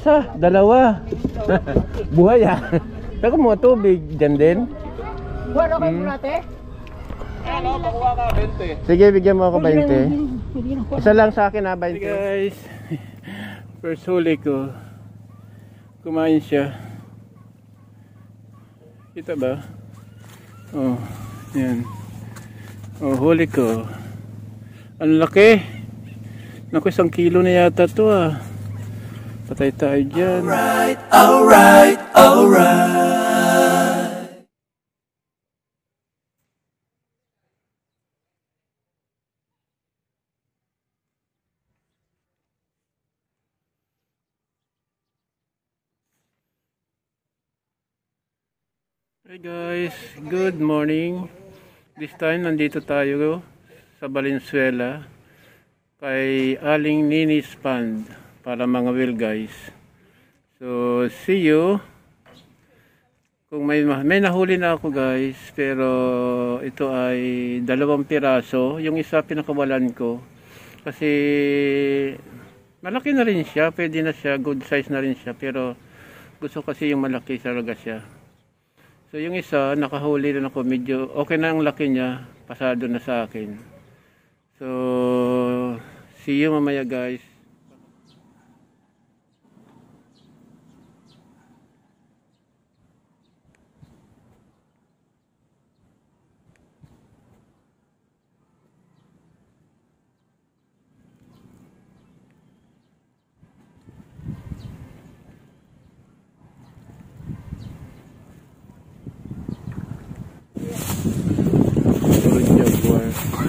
isa, dalawa. Buhay ah. Saka mo tubig dyan din. Wala kayo mulate? Ano, pakuha ka 20. Sige, bigyan mo ako 20. Isa lang sa akin ha, 20. Guys, first huli ko. Kumain siya. Kita ba? Oh, yan. Oh, huli ko. Ang laki. Naku, 1 kilo na yata to ah. Patay tayo dyan. Alright, alright, alright. Hey guys, good morning. This time nandito tayo sa Valenzuela kay Aling Nini's Pond para mga whale guys. So see you. Kung may nahuli na ako guys, pero ito ay 2 piraso. Yung isa pinakawalan ko kasi malaki na rin siya, pwede na siya, good size na rin siya, pero gusto kasi yung malaki talaga siya. So yung isa, nakahuli rin ako, medyo okay na ang laki niya, pasado na sa akin. So, see you mamaya guys.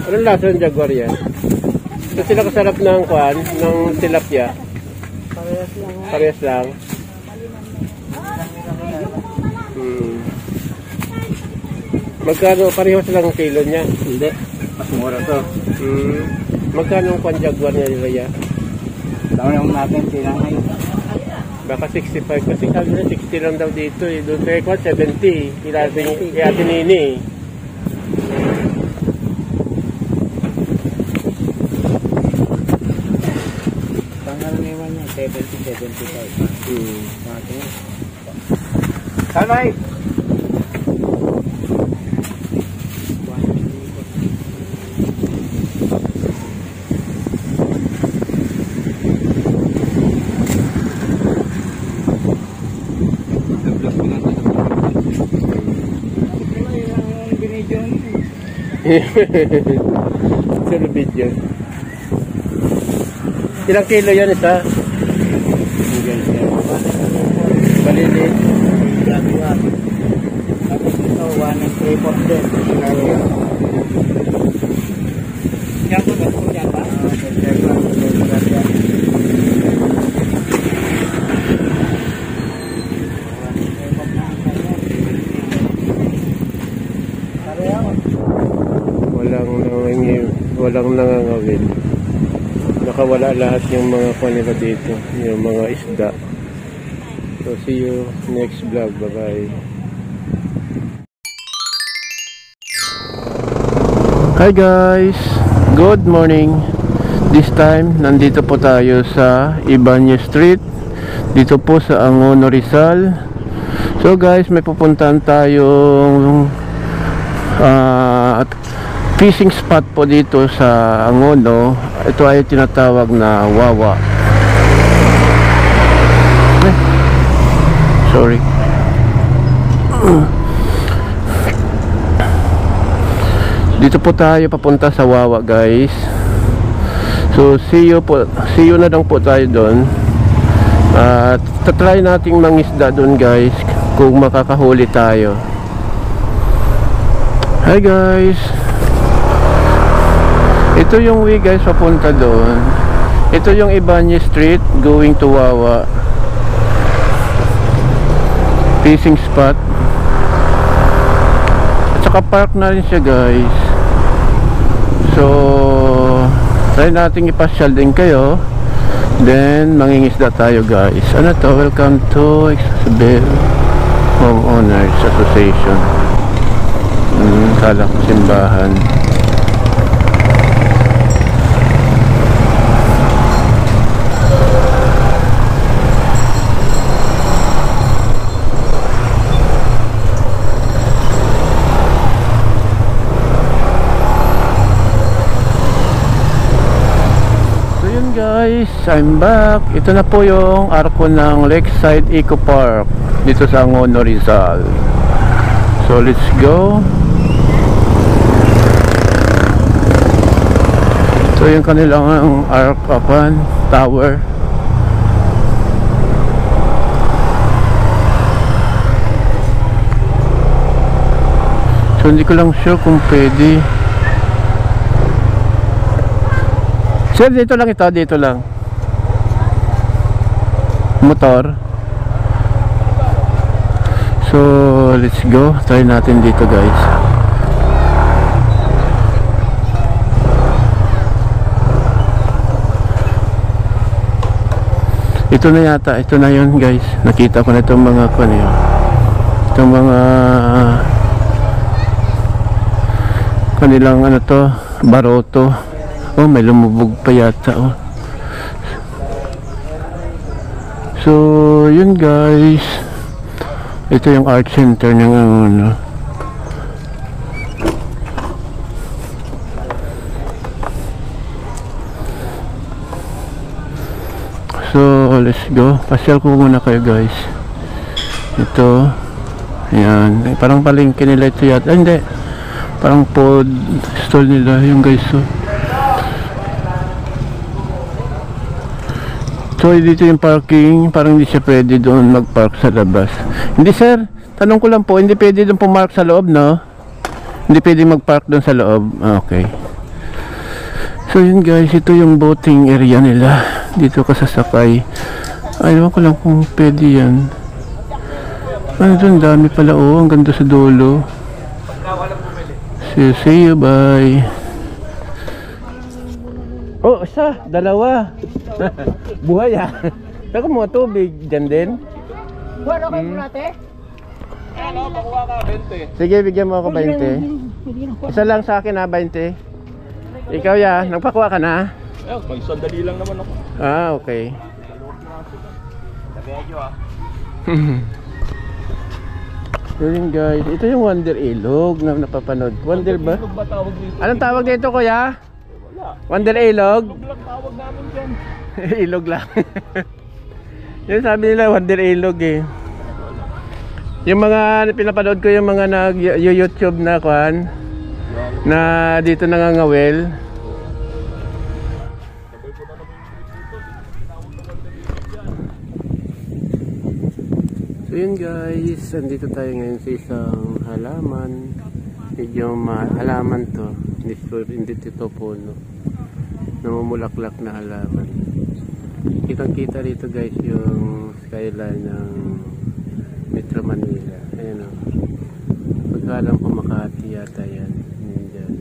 Anong lasa ng jaguar yan? Ito sila kasarap ng kuan, ng tilapia. Parehas lang. Parehas lang. Magkano, pareho silang kilo niya? Hindi, mas mura to. Magkano ang kuan jaguar niya nila ya? Tanong natin sila ngayon. Baka 65 kasi sabi na 60 lang daw dito eh. Doon kay kuan 70. Kaya Ate Nini eh. Pangkaraniwan niya, 70-75. Sanay! Sino video? Ilang kilo yan isa? Balilit. Tapos ito, 1.3%. Yan po, ba't po yan ba? Walang nangangawin. Nakawala lahat yung mga kanila dito, yung mga isda. So see you next vlog. Bye bye. Hi guys, good morning. This time nandito po tayo sa Ibanez Street, dito po sa Angono, Rizal. So guys, may pupuntahan tayong fishing spot po dito sa Angono. Ito ay tinatawag na Wawa. Sorry. Dito po tayo papunta sa Wawa guys. So see you na lang po tayo doon. At tatry nating mangisda doon guys, kung makakahuli tayo. Hi guys, ito yung way guys papunta doon. Ito yung Ibanez Street going to Wawa. Fishing spot. At saka park na rin siya guys. So try natin ipasyal din kayo. Then mangingisda tayo guys. Ano to? Welcome to Isabel Homeowners Association. Kala ko simbahan. I'm back. Ito na po yung arko ng Lakeside Eco Park dito sa Angono, Rizal. So let's go. So yung kanilang arc upan tower. So hindi ko lang sure kung pwede. Sir, dito lang ito, dito lang. Motor. So, let's go. Try natin dito, guys. Ito na yata, ito na yun, guys. Nakita ko na itong mga itong mga kanilang ano to, baroto. Oh, may lumubog pa yata, oh. So, yun guys. Ito yung art center ng ano. So, let's go. Pasyal ko muna kayo guys. Ito. Ayan. Parang palengke nila ito yata. Hindi. Parang food stall nila yung guys, so. So dito yung parking, parang hindi siya pwede doon mag-park sa labas. Hindi sir, tanong ko lang po, hindi pwede doon pumark sa loob, no? Hindi pwede mag-park doon sa loob. Okay. So yun guys, ito yung boating area nila. Dito ka sasakay. Ayaw ko lang kung pwede yan. Ano doon, dami pala, oh, ang ganda sa dulo. See you, bye. Oh, isa, dalawa. Buhay ah. Saka mo tubig dyan din. Wala kayo bulate? Ano, pakuha ka 20. Sige, bigyan mo ako 20. Isa lang sa akin ha, 20. Ikaw ya, nagpakuha ka na? Eh, mag-sandali lang naman ako. Ah, okay. Tabihan nyo ah. Yun guys, ito yung Wonder Ilog na napapanood. Wonder ba? Ilog ba tawag dito? Anong tawag dito kuya? Wala. Wonder Ilog? Ilog lang tawag namin dyan. Ilog lang. Yun sabi nila Wonder Ilog eh. Yung mga pinapanood ko yung mga nag-YouTube na kwan na dito nangangawel. So yun guys, andito tayo ngayon sa isang halaman. Medyo halaman to. Hindi ito puno. Namumulaklak na halaman. Kitang kita dito guys yung skyline ng Metro Manila. Ayan o. Pagkalam ko Makati yata yan. Ayan dyan.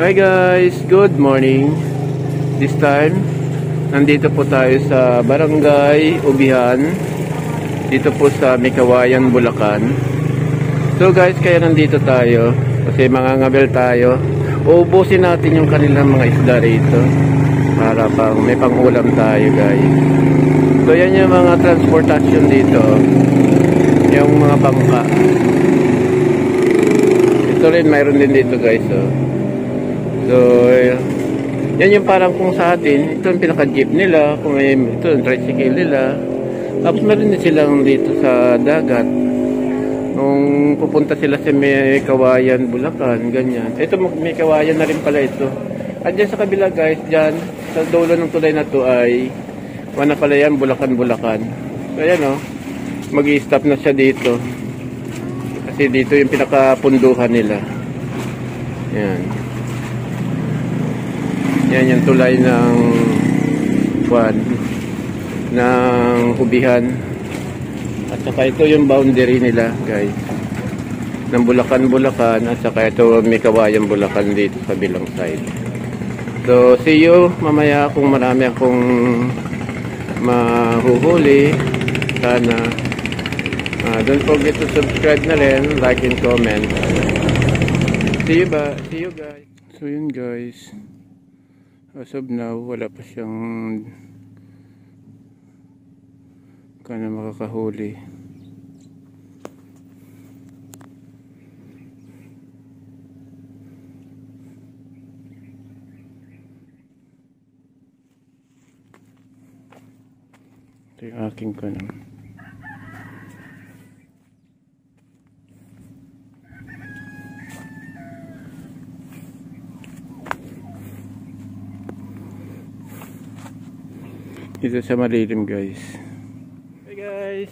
Hi guys, good morning. This time, nandito po tayo sa Barangay Ubihan, dito po sa Mikawayan, Bulacan. So guys, kaya nandito tayo kasi mangangabel tayo. Uubusin natin yung kanilang mga isda rito para pang may pangulam tayo guys. So yan yung mga transportation dito, yung mga bangka. Ito rin mayroon din dito guys. So yan yung parang kung sa atin, ito yung pinaka-jeep nila, kung may, ito yung tricycle nila. Tapos meron din silang dito sa dagat. Nung pupunta sila sa Mikawayan, Bulacan, ganyan. Ito Mikawayan na rin pala ito. At dyan sa kabila guys, dyan, sa dulo ng tulay na to ay, wala pala yan, Bulacan. So ayan mag-i-stop na siya dito. Kasi dito yung pinaka-punduhan nila. Yan. Yan yung tulay ng Ubihan. At saka ito yung boundary nila guys, ng Bulacan at saka ito Mikawayan, Bulacan dito sa bilang side. So see you mamaya kung marami akong mahuhuli. Sana don't forget to subscribe na rin, like and comment. See you guys. So yun guys, as of now wala pa siyang makakahuli. Ito yung aking ito sa malilim guys. Hey guys,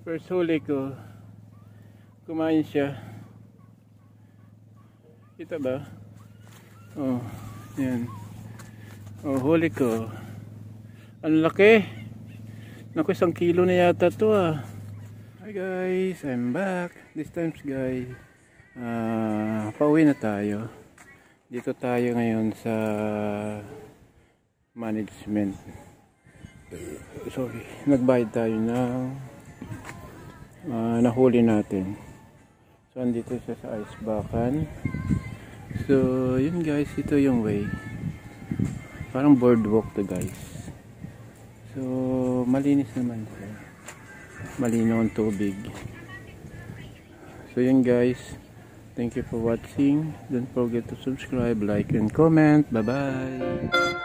first huli ko, kumain siya. Kita ba? Oh, yan. Oh, huli ko. Ang laki. Naku, 1 kilo na yata to ah. Hi guys, I'm back. This time guys, pauwi na tayo. Dito tayo ngayon sa management. Sorry, nagbayad tayo ng nahuli natin. So andito siya sa Icebakan. So yun guys, ito yung way, parang boardwalk to guys. So malinis naman siya, malinaw ang tubig. So yun guys, thank you for watching. Don't forget to subscribe, like and comment. Bye bye.